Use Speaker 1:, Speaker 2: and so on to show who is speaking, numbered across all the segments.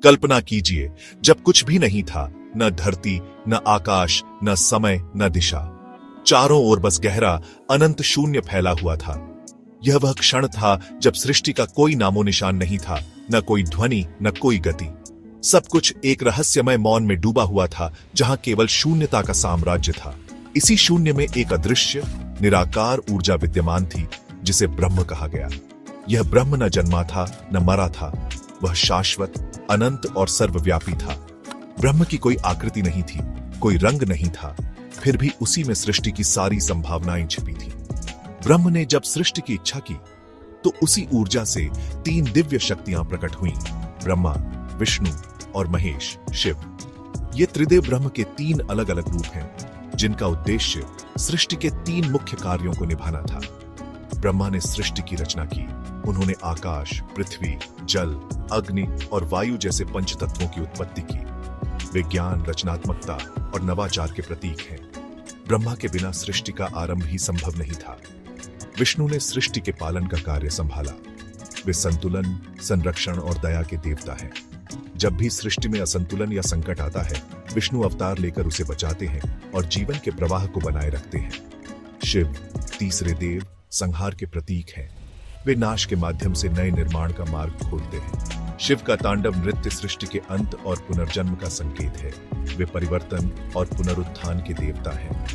Speaker 1: कल्पना कीजिए, जब कुछ भी नहीं था, न धरती, न आकाश, न समय, न दिशा। चारों ओर बस गहरा अनंत शून्य फैला हुआ था। यह वह क्षण था जब सृष्टि का कोई नामो निशान नहीं था, न कोई ध्वनि, न कोई गति। सब कुछ एक रहस्यमय मौन में डूबा हुआ था, जहां केवल शून्यता का साम्राज्य था। इसी शून्य में एक अदृश्य निराकार ऊर्जा विद्यमान थी, जिसे ब्रह्म कहा गया। यह ब्रह्म न जन्मा था, न मरा था। वह शाश्वत, अनंत और सर्वव्यापी था। ब्रह्म की कोई आकृति नहीं थी, कोई रंग नहीं था, फिर भी उसी में सृष्टि की सारी संभावनाएं छिपी थी। ब्रह्म ने जब सृष्टि की इच्छा की, तो उसी ऊर्जा से 3 दिव्य शक्तियां प्रकट हुईं, ब्रह्मा, विष्णु और महेश, शिव। ये त्रिदेव ब्रह्म के 3 अलग अलग रूप हैं, जिनका उद्देश्य सृष्टि के 3 मुख्य कार्यों को निभाना था। ब्रह्मा ने सृष्टि की रचना की। उन्होंने आकाश, पृथ्वी, जल, अग्नि और वायु जैसे पंचतत्वों की उत्पत्ति की। वे ज्ञान, रचनात्मकता और नवाचार के प्रतीक हैं। ब्रह्मा के बिना सृष्टि का आरंभ ही संभव नहीं था। विष्णु ने सृष्टि के पालन का कार्य संभाला। वे संतुलन, संरक्षण और दया के देवता हैं। जब भी सृष्टि में असंतुलन या संकट आता है, विष्णु अवतार लेकर उसे बचाते हैं और जीवन के प्रवाह को बनाए रखते हैं। शिव, तीसरे देव, संहार के प्रतीक हैं। वे नाश के माध्यम से नए निर्माण का मार्ग खोलते हैं। शिव का तांडव नृत्य सृष्टि के अंत और पुनर्जन्म का संकेत है। वे परिवर्तन और पुनरुत्थान के देवता हैं।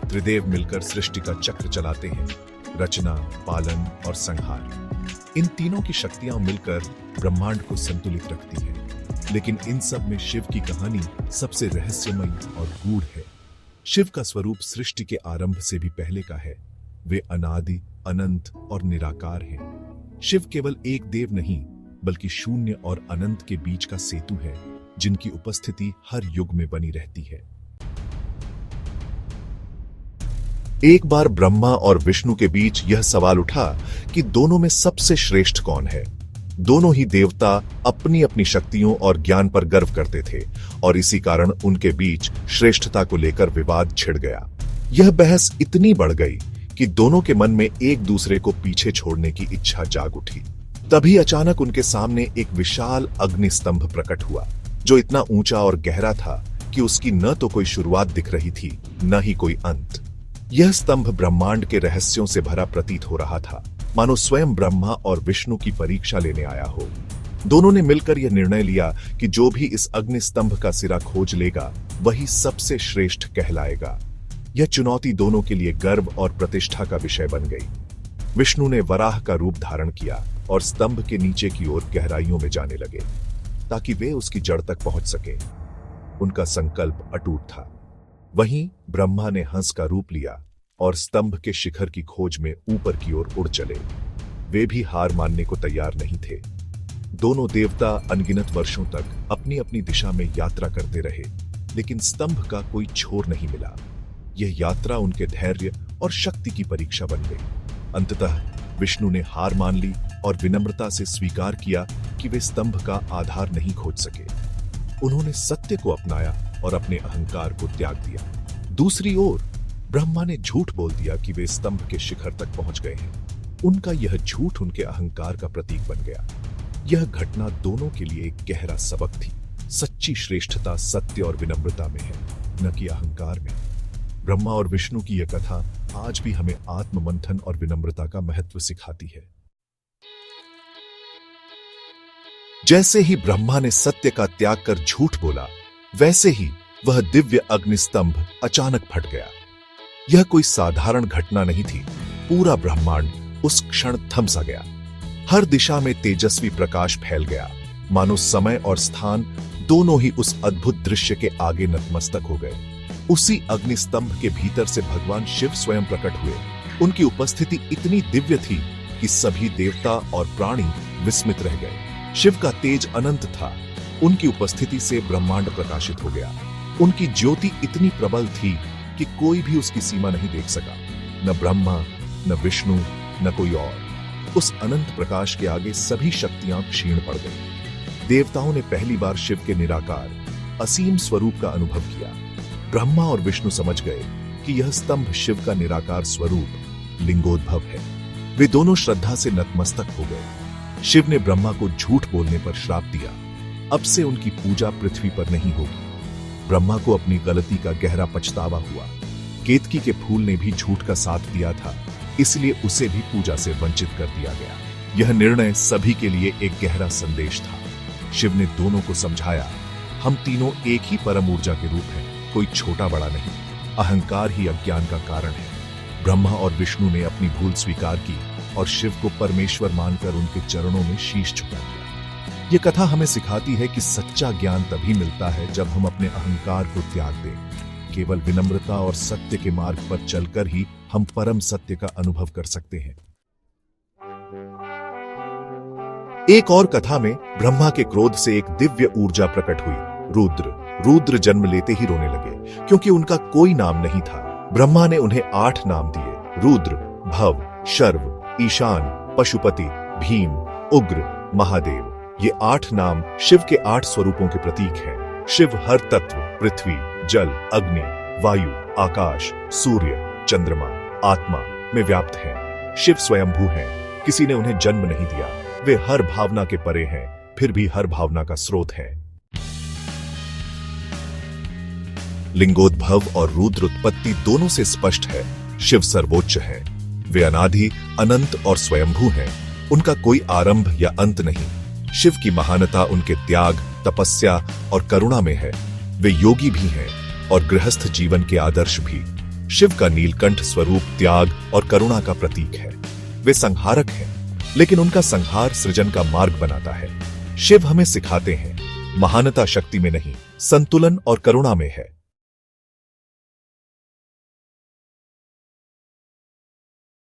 Speaker 1: त्रिदेव मिलकर सृष्टि का चक्र चलाते हैं, रचना, पालन और संहार। इन तीनों की शक्तियां मिलकर ब्रह्मांड को संतुलित रखती हैं। लेकिन इन सब में शिव की कहानी सबसे रहस्यमयी और गूढ़ है। शिव का स्वरूप सृष्टि के आरंभ से भी पहले का है। वे अनादि, अनंत और निराकार हैं। शिव केवल एक देव नहीं, बल्कि शून्य और अनंत के बीच का सेतु है, जिनकी उपस्थिति हर युग में बनी रहती है। एक बार ब्रह्मा और विष्णु के बीच यह सवाल उठा कि दोनों में सबसे श्रेष्ठ कौन है। दोनों ही देवता अपनी अपनी शक्तियों और ज्ञान पर गर्व करते थे, और इसी कारण उनके बीच श्रेष्ठता को लेकर विवाद छिड़ गया। यह बहस इतनी बढ़ गई कि दोनों के मन में एक दूसरे को पीछे छोड़ने की इच्छा जाग उठी। तभी अचानक उनके सामने एक विशाल अग्निस्तंभ प्रकट हुआ, जो इतना ऊंचा और गहरा था कि उसकी न तो कोई शुरुआत दिख रही थी, न ही कोई अंत। यह स्तंभ ब्रह्मांड के रहस्यों से भरा प्रतीत हो रहा था, मानो स्वयं ब्रह्मा और विष्णु की परीक्षा लेने आया हो। दोनों ने मिलकर यह निर्णय लिया कि जो भी इस अग्निस्तंभ का सिरा खोज लेगा, वही सबसे श्रेष्ठ कहलाएगा। यह चुनौती दोनों के लिए गर्व और प्रतिष्ठा का विषय बन गई। विष्णु ने वराह का रूप धारण किया और स्तंभ के नीचे की ओर गहराइयों में जाने लगे, ताकि वे उसकी जड़ तक पहुंच सके। उनका संकल्प अटूट था। वहीं ब्रह्मा ने हंस का रूप लिया और स्तंभ के शिखर की खोज में ऊपर की ओर उड़ चले। वे भी हार मानने को तैयार नहीं थे। दोनों देवता अनगिनत वर्षों तक अपनी अपनी दिशा में यात्रा करते रहे, लेकिन स्तंभ का कोई छोर नहीं मिला। यह यात्रा उनके धैर्य और शक्ति की परीक्षा बन गई। अंततः विष्णु ने हार मान ली और विनम्रता से स्वीकार किया कि वे स्तंभ का आधार नहीं खोज सके। उन्होंने सत्य को अपनाया और अपने अहंकार को त्याग दिया। दूसरी ओर ब्रह्मा ने झूठ बोल दिया कि वे स्तंभ के शिखर तक पहुंच गए हैं। उनका यह झूठ उनके अहंकार का प्रतीक बन गया। यह घटना दोनों के लिए एक गहरा सबक थी। सच्ची श्रेष्ठता सत्य और विनम्रता में है, न कि अहंकार में। ब्रह्मा और विष्णु की यह कथा आज भी हमें आत्ममंथन और विनम्रता का महत्व सिखाती है। जैसे ही ब्रह्मा ने सत्य का त्याग कर झूठ बोला, वैसे ही वह दिव्य अग्निस्तंभ अचानक फट गया। यह कोई साधारण घटना नहीं थी। पूरा ब्रह्मांड उस क्षण थम सा गया। हर दिशा में तेजस्वी प्रकाश फैल गया, मानो समय और स्थान दोनों ही उस अद्भुत दृश्य के आगे नतमस्तक हो गए। उसी अग्निस्तंभ के भीतर से भगवान शिव स्वयं प्रकट हुए। उनकी उपस्थिति इतनी दिव्य थी कि सभी देवता और प्राणी विस्मित रह गए। शिव का तेज अनंत था। उनकी उपस्थिति से ब्रह्मांड प्रकाशित हो गया। उनकी ज्योति इतनी प्रबल थी कि कोई भी उसकी सीमा नहीं देख सका। न ब्रह्मा, न विष्णु, न कोई और। उस अनंत प्रकाश के आगे सभी शक्तियां क्षीण पड़ गईं। देवताओं ने पहली बार शिव के निराकार, असीम स्वरूप का अनुभव किया। ब्रह्मा और विष्णु समझ गए कि यह स्तंभ शिव का निराकार स्वरूप लिंगोद्भव है। वे दोनों श्रद्धा से नतमस्तक हो गए। शिव ने ब्रह्मा को झूठ बोलने पर श्राप दिया। अब से उनकी पूजा पृथ्वी पर नहीं होगी। ब्रह्मा को अपनी गलती का गहरा पछतावा हुआ। केतकी के फूल ने भी झूठ का साथ दिया था, इसलिए उसे भी पूजा से वंचित कर दिया गया। यह निर्णय सभी के लिए एक गहरा संदेश था। शिव ने दोनों को समझाया, हम तीनों एक ही परम ऊर्जा के रूप हैं, कोई छोटा बड़ा नहीं। अहंकार ही अज्ञान का कारण है। ब्रह्मा और विष्णु ने अपनी भूल स्वीकार की और शिव को परमेश्वर मानकर उनके चरणों में शीश झुका दिया। यह कथा हमें सिखाती है कि सच्चा ज्ञान तभी मिलता है जब हम अपने अहंकार को त्याग दें। केवल विनम्रता और सत्य के मार्ग पर चलकर ही हम परम सत्य का अनुभव कर सकते हैं। एक और कथा में ब्रह्मा के क्रोध से एक दिव्य ऊर्जा प्रकट हुई, रुद्र जन्म लेते ही रोने लगे क्योंकि उनका कोई नाम नहीं था। ब्रह्मा ने उन्हें 8 नाम दिए, रुद्र, भव, शर्व, ईशान, पशुपति, भीम, उग्र, महादेव। ये 8 नाम शिव के 8 स्वरूपों के प्रतीक हैं। शिव हर तत्व, पृथ्वी, जल, अग्नि, वायु, आकाश, सूर्य, चंद्रमा, आत्मा में व्याप्त हैं। शिव स्वयंभू हैं, किसी ने उन्हें जन्म नहीं दिया। वे हर भावना के परे हैं, फिर भी हर भावना का स्रोत है। लिंगोद्भव और रुद्र उत्पत्ति दोनों से स्पष्ट है, शिव सर्वोच्च है। वे अनादि, अनंत और स्वयंभू हैं। उनका कोई आरंभ या अंत नहीं। शिव की महानता उनके त्याग, तपस्या और करुणा में है। वे योगी भी हैं और गृहस्थ जीवन के आदर्श भी। शिव का नीलकंठ स्वरूप त्याग और करुणा का प्रतीक है। वे संहारक हैं, लेकिन उनका संहार सृजन का मार्ग बनाता है। शिव हमें सिखाते हैं, महानता शक्ति में नहीं, संतुलन और करुणा में है।